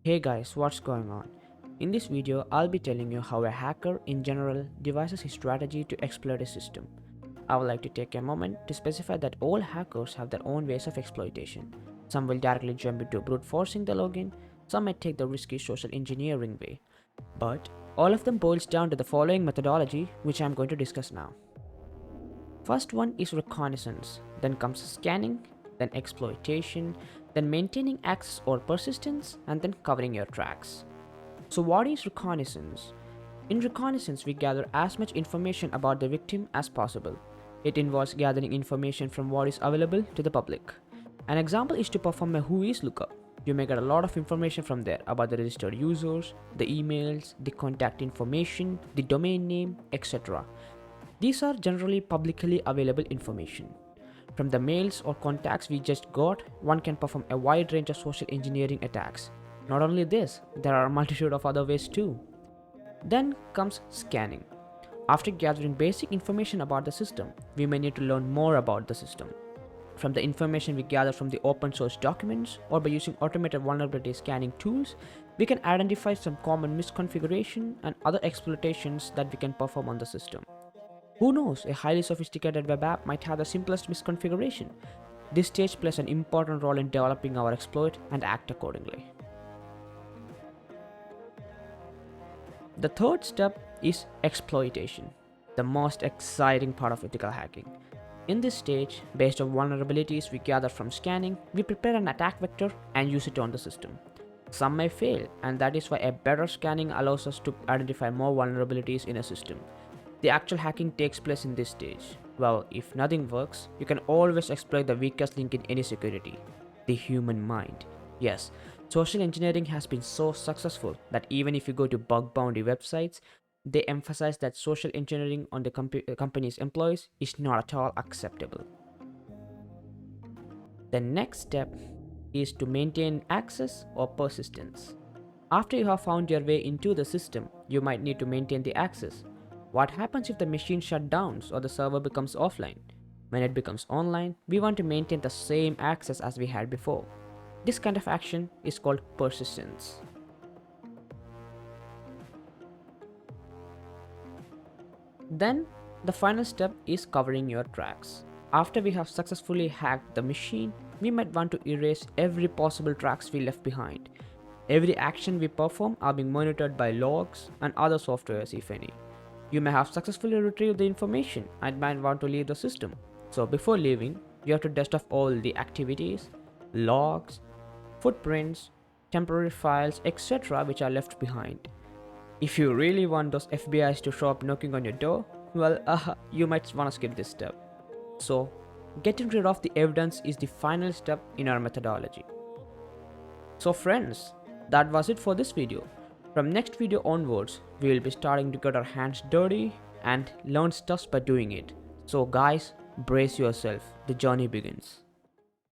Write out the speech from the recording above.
Hey guys, what's going on? In this video, I'll be telling you how a hacker in general devises his strategy to exploit a system. I would like to take a moment to specify that all hackers have their own ways of exploitation. Some will directly jump into brute forcing the login, some might take the risky social engineering way. But all of them boils down to the following methodology, which I'm going to discuss now. First one is reconnaissance, then comes scanning, then exploitation, then maintaining access or persistence, and then covering your tracks. So what is reconnaissance? In reconnaissance, we gather as much information about the victim as possible. It involves gathering information from what is available to the public. An example is to perform a whois lookup. You may get a lot of information from there about the registered users, the emails, the contact information, the domain name, etc. These are generally publicly available information. From the mails or contacts we just got, one can perform a wide range of social engineering attacks. Not only this, there are a multitude of other ways too. Then comes scanning. After gathering basic information about the system, we may need to learn more about the system. From the information we gather from the open source documents or by using automated vulnerability scanning tools, we can identify some common misconfiguration and other exploitations that we can perform on the system. Who knows, a highly sophisticated web app might have the simplest misconfiguration. This stage plays an important role in developing our exploit and act accordingly. The third step is exploitation, the most exciting part of ethical hacking. In this stage, based on vulnerabilities we gather from scanning, we prepare an attack vector and use it on the system. Some may fail, and that is why a better scanning allows us to identify more vulnerabilities in a system. The actual hacking takes place in this stage. Well, if nothing works, you can always exploit the weakest link in any security, the human mind. Yes, social engineering has been so successful that even if you go to bug bounty websites, they emphasize that social engineering on the company's employees is not at all acceptable. The next step is to maintain access or persistence. After you have found your way into the system, you might need to maintain the access. What happens if the machine shuts down or the server becomes offline? When it becomes online, we want to maintain the same access as we had before. This kind of action is called persistence. Then, the final step is covering your tracks. After we have successfully hacked the machine, we might want to erase every possible tracks we left behind. Every action we perform are being monitored by logs and other softwares if any. You may have successfully retrieved the information and might want to leave the system. So before leaving, you have to dust off all the activities, logs, footprints, temporary files, etc. which are left behind. If you really want those FBIs to show up knocking on your door, well, you might want to skip this step. So, getting rid of the evidence is the final step in our methodology. So friends, that was it for this video. From next video onwards, we will be starting to get our hands dirty and learn stuff by doing it. So guys, brace yourself, the journey begins.